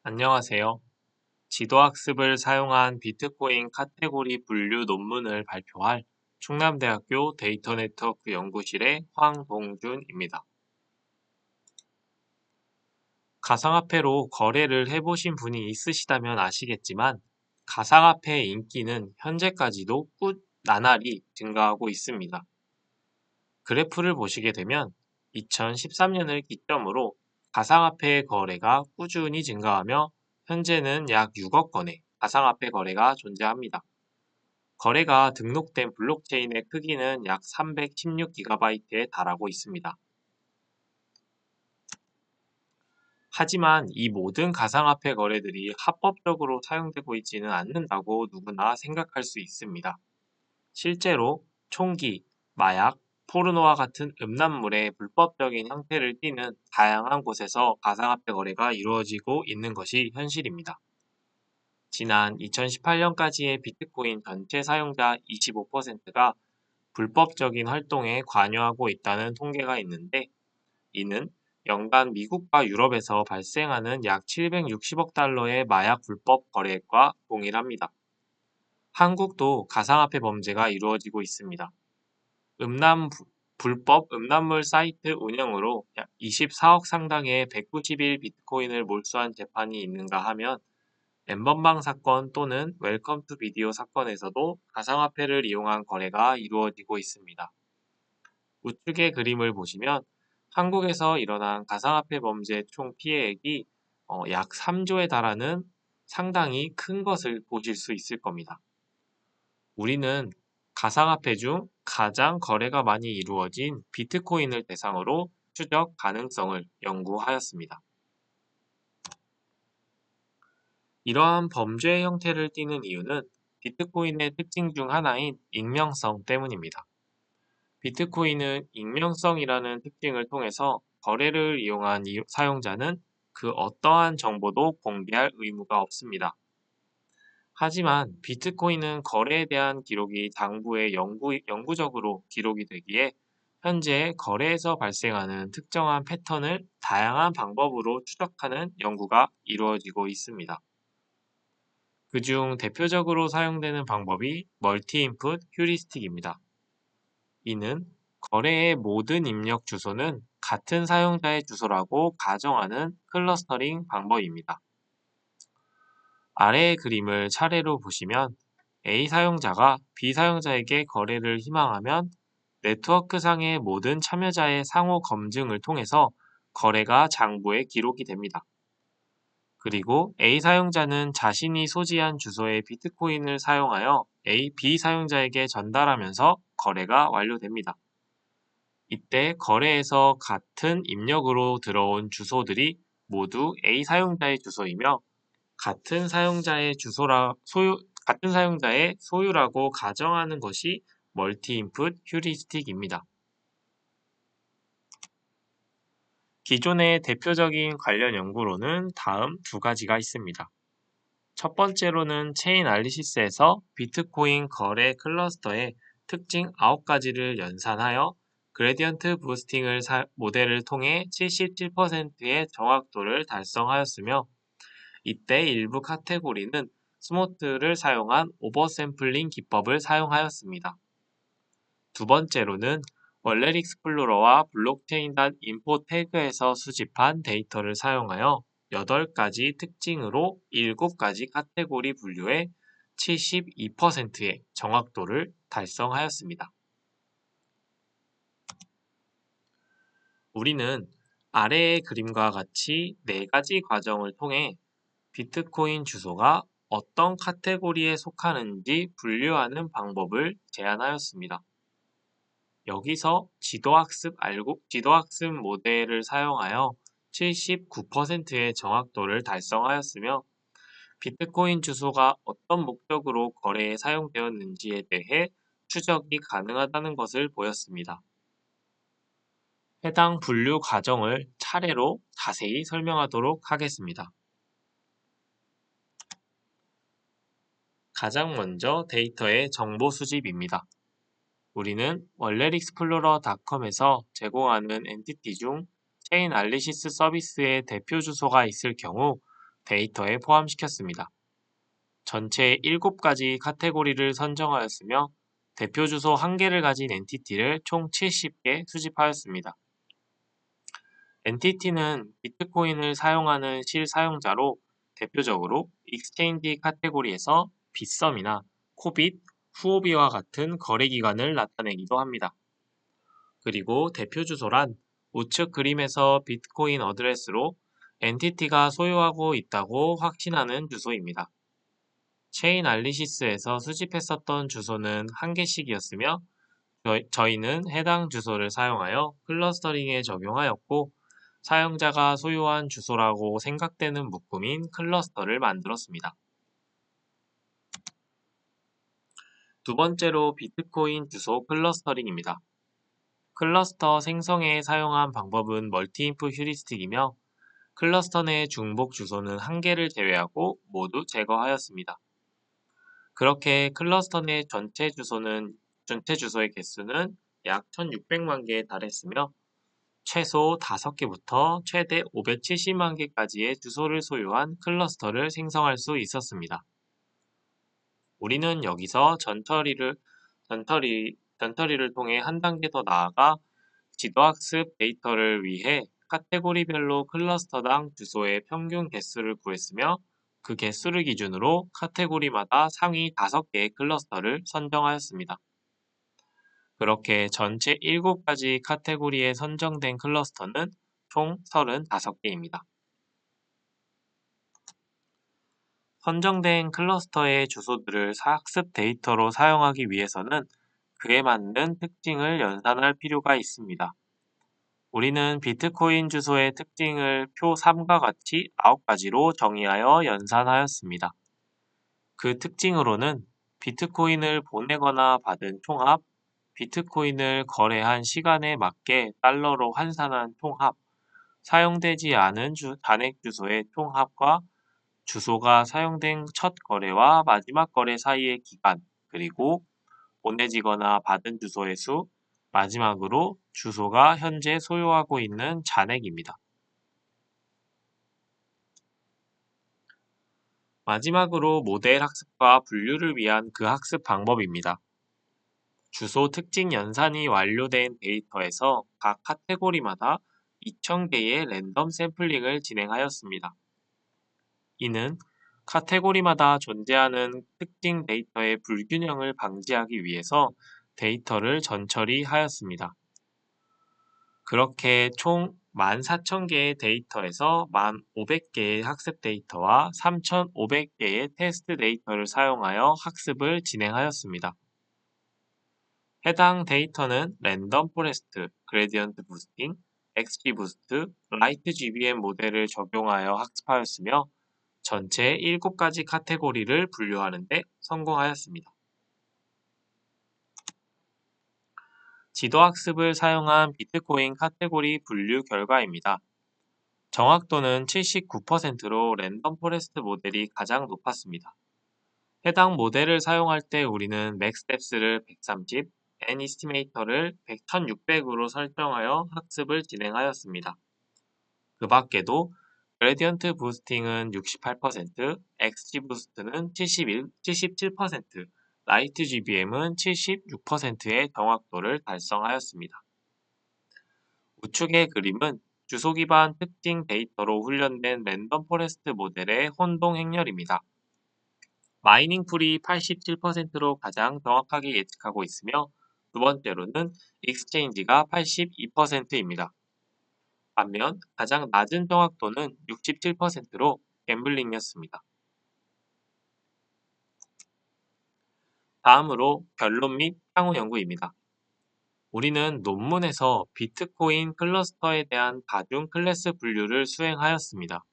안녕하세요. 지도학습을 사용한 비트코인 카테고리 분류 논문을 발표할 충남대학교 데이터 네트워크 연구실의 황동준입니다. 가상화폐로 거래를 해보신 분이 있으시다면 아시겠지만 가상화폐의 인기는 현재까지도 나날이 증가하고 있습니다. 그래프를 보시게 되면 2013년을 기점으로 가상화폐의 거래가 꾸준히 증가하며 현재는 약 6억 건의 가상화폐 거래가 존재합니다. 거래가 등록된 블록체인의 크기는 약 316GB에 달하고 있습니다. 하지만 이 모든 가상화폐 거래들이 합법적으로 사용되고 있지는 않는다고 누구나 생각할 수 있습니다. 실제로 총기, 마약, 포르노와 같은 음란물의 불법적인 형태를 띠는 다양한 곳에서 가상화폐 거래가 이루어지고 있는 것이 현실입니다. 지난 2018년까지의 비트코인 전체 사용자 25%가 불법적인 활동에 관여하고 있다는 통계가 있는데, 이는 연간 미국과 유럽에서 발생하는 약 760억 달러의 마약 불법 거래액과 동일합니다. 한국도 가상화폐 범죄가 이루어지고 있습니다. 불법 음란물 사이트 운영으로 약 24억 상당의 191 비트코인을 몰수한 재판이 있는가 하면 엠번방 사건 또는 웰컴 투 비디오 사건에서도 가상화폐를 이용한 거래가 이루어지고 있습니다. 우측의 그림을 보시면 한국에서 일어난 가상화폐 범죄 총 피해액이 약 3조에 달하는 상당히 큰 것을 보실 수 있을 겁니다. 우리는 가상화폐 중 가장 거래가 많이 이루어진 비트코인을 대상으로 추적 가능성을 연구하였습니다. 이러한 범죄의 형태를 띠는 이유는 비트코인의 특징 중 하나인 익명성 때문입니다. 비트코인은 익명성이라는 특징을 통해서 거래를 이용한 사용자는 그 어떠한 정보도 공개할 의무가 없습니다. 하지만 비트코인은 거래에 대한 기록이 장부에 영구적으로 기록이 되기에 현재 거래에서 발생하는 특정한 패턴을 다양한 방법으로 추적하는 연구가 이루어지고 있습니다. 그중 대표적으로 사용되는 방법이 멀티-인풋 휴리스틱입니다. 이는 거래의 모든 입력 주소는 같은 사용자의 주소라고 가정하는 클러스터링 방법입니다. 아래의 그림을 차례로 보시면 A 사용자가 B 사용자에게 거래를 희망하면 네트워크상의 모든 참여자의 상호 검증을 통해서 거래가 장부에 기록이 됩니다. 그리고 A 사용자는 자신이 소지한 주소의 비트코인을 사용하여 B 사용자에게 전달하면서 거래가 완료됩니다. 이때 거래에서 같은 입력으로 들어온 주소들이 모두 A 사용자의 주소이며 같은 사용자의 소유라고 가정하는 것이 멀티-인풋 휴리스틱입니다. 기존의 대표적인 관련 연구로는 다음 두 가지가 있습니다. 첫 번째로는 체인알리시스에서 비트코인 거래 클러스터의 특징 9가지를 연산하여 그레디언트 부스팅을 모델을 통해 77%의 정확도를 달성하였으며, 이때 일부 카테고리는 스모트를 사용한 오버샘플링 기법을 사용하였습니다. 두 번째로는 월렛 익스플로러와 블록체인.info 태그에서 수집한 데이터를 사용하여 8가지 특징으로 7가지 카테고리 분류에 72%의 정확도를 달성하였습니다. 우리는 아래의 그림과 같이 4가지 과정을 통해 비트코인 주소가 어떤 카테고리에 속하는지 분류하는 방법을 제안하였습니다. 여기서 지도학습 모델을 사용하여 79%의 정확도를 달성하였으며, 비트코인 주소가 어떤 목적으로 거래에 사용되었는지에 대해 추적이 가능하다는 것을 보였습니다. 해당 분류 과정을 차례로 자세히 설명하도록 하겠습니다. 가장 먼저 데이터의 정보 수집입니다. 우리는 walletexplorer.com에서 제공하는 엔티티 중 체인알리시스 서비스의 대표 주소가 있을 경우 데이터에 포함시켰습니다. 전체 7가지 카테고리를 선정하였으며 대표 주소 1개를 가진 엔티티를 총 70개 수집하였습니다. 엔티티는 비트코인을 사용하는 실사용자로 대표적으로 익스체인지 카테고리에서 빗썸이나 코빗, 후오비와 같은 거래기관을 나타내기도 합니다. 그리고 대표 주소란 우측 그림에서 비트코인 어드레스로 엔티티가 소유하고 있다고 확신하는 주소입니다. 체인알리시스에서 수집했었던 주소는 1개씩이었으며 저희는 해당 주소를 사용하여 클러스터링에 적용하였고 사용자가 소유한 주소라고 생각되는 묶음인 클러스터를 만들었습니다. 두 번째로 비트코인 주소 클러스터링입니다. 클러스터 생성에 사용한 방법은 멀티인풋 휴리스틱이며 클러스터 내 중복 주소는 1개를 제외하고 모두 제거하였습니다. 그렇게 클러스터 내 전체 주소의 개수는 약 1600만 개에 달했으며 최소 5개부터 최대 570만 개까지의 주소를 소유한 클러스터를 생성할 수 있었습니다. 우리는 여기서 전처리를 통해 한 단계 더 나아가 지도학습 데이터를 위해 카테고리별로 클러스터당 주소의 평균 개수를 구했으며 그 개수를 기준으로 카테고리마다 상위 5개의 클러스터를 선정하였습니다. 그렇게 전체 7가지 카테고리에 선정된 클러스터는 총 35개입니다. 선정된 클러스터의 주소들을 학습 데이터로 사용하기 위해서는 그에 맞는 특징을 연산할 필요가 있습니다. 우리는 비트코인 주소의 특징을 표 3과 같이 9가지로 정의하여 연산하였습니다. 그 특징으로는 비트코인을 보내거나 받은 총합, 비트코인을 거래한 시간에 맞게 달러로 환산한 총합, 사용되지 않은 잔액 주소의 총합과 주소가 사용된 첫 거래와 마지막 거래 사이의 기간, 그리고 보내지거나 받은 주소의 수, 마지막으로 주소가 현재 소유하고 있는 잔액입니다. 마지막으로 모델 학습과 분류를 위한 그 학습 방법입니다. 주소 특징 연산이 완료된 데이터에서 각 카테고리마다 2000개의 랜덤 샘플링을 진행하였습니다. 이는 카테고리마다 존재하는 특징 데이터의 불균형을 방지하기 위해서 데이터를 전처리하였습니다. 그렇게 총 14,000개의 데이터에서 1,500개의 학습 데이터와 3,500개의 테스트 데이터를 사용하여 학습을 진행하였습니다. 해당 데이터는 랜덤 포레스트, 그레디언트 부스팅, XGBoost, 라이트 GBM 모델을 적용하여 학습하였으며 전체 7가지 카테고리를 분류하는 데 성공하였습니다. 지도학습을 사용한 비트코인 카테고리 분류 결과입니다. 정확도는 79%로 랜덤 포레스트 모델이 가장 높았습니다. 해당 모델을 사용할 때 우리는 맥스텝스를 130, N이스티메이터를 1600으로 설정하여 학습을 진행하였습니다. 그 밖에도 그레디언트 부스팅은 68%, XG부스트는 77%, 라이트 GBM은 76%의 정확도를 달성하였습니다. 우측의 그림은 주소 기반 특징 데이터로 훈련된 랜덤 포레스트 모델의 혼동 행렬입니다. 마이닝 풀이 87%로 가장 정확하게 예측하고 있으며 두 번째로는 익스체인지가 82%입니다. 반면 가장 낮은 정확도는 67%로 갬블링이었습니다. 다음으로 결론 및 향후 연구입니다. 우리는 논문에서 비트코인 클러스터에 대한 다중 클래스 분류를 수행하였습니다.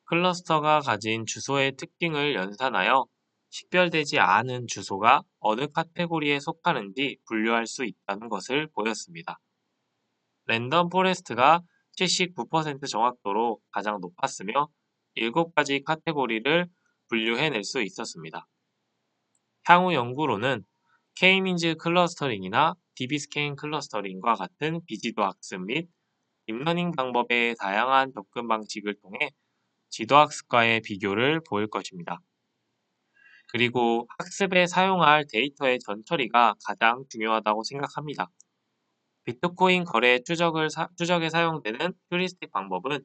클러스터가 가진 주소의 특징을 연산하여 식별되지 않은 주소가 어느 카테고리에 속하는지 분류할 수 있다는 것을 보였습니다. 랜덤 포레스트가 79% 정확도로 가장 높았으며 7가지 카테고리를 분류해낼 수 있었습니다. 향후 연구로는 K-민즈 클러스터링이나 DB스캔 클러스터링과 같은 비지도 학습 및 딥러닝 방법의 다양한 접근 방식을 통해 지도학습과의 비교를 보일 것입니다. 그리고 학습에 사용할 데이터의 전처리가 가장 중요하다고 생각합니다. 비트코인 거래 추적에 사용되는 휴리스틱 방법은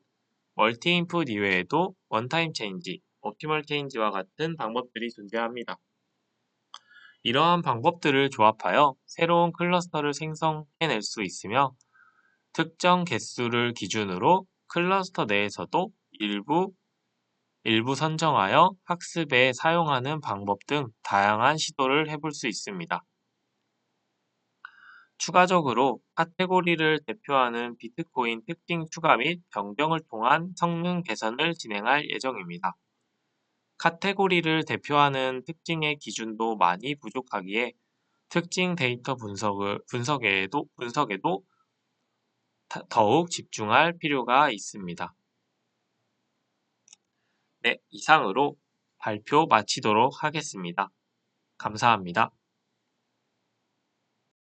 멀티 인풋 이외에도 원타임 체인지, 옵티멀 체인지와 같은 방법들이 존재합니다. 이러한 방법들을 조합하여 새로운 클러스터를 생성해낼 수 있으며 특정 개수를 기준으로 클러스터 내에서도 일부 선정하여 학습에 사용하는 방법 등 다양한 시도를 해볼 수 있습니다. 추가적으로 카테고리를 대표하는 비트코인 특징 추가 및 변경을 통한 성능 개선을 진행할 예정입니다. 카테고리를 대표하는 특징의 기준도 많이 부족하기에 특징 데이터 분석에도 더욱 집중할 필요가 있습니다. 네, 이상으로 발표 마치도록 하겠습니다. 감사합니다.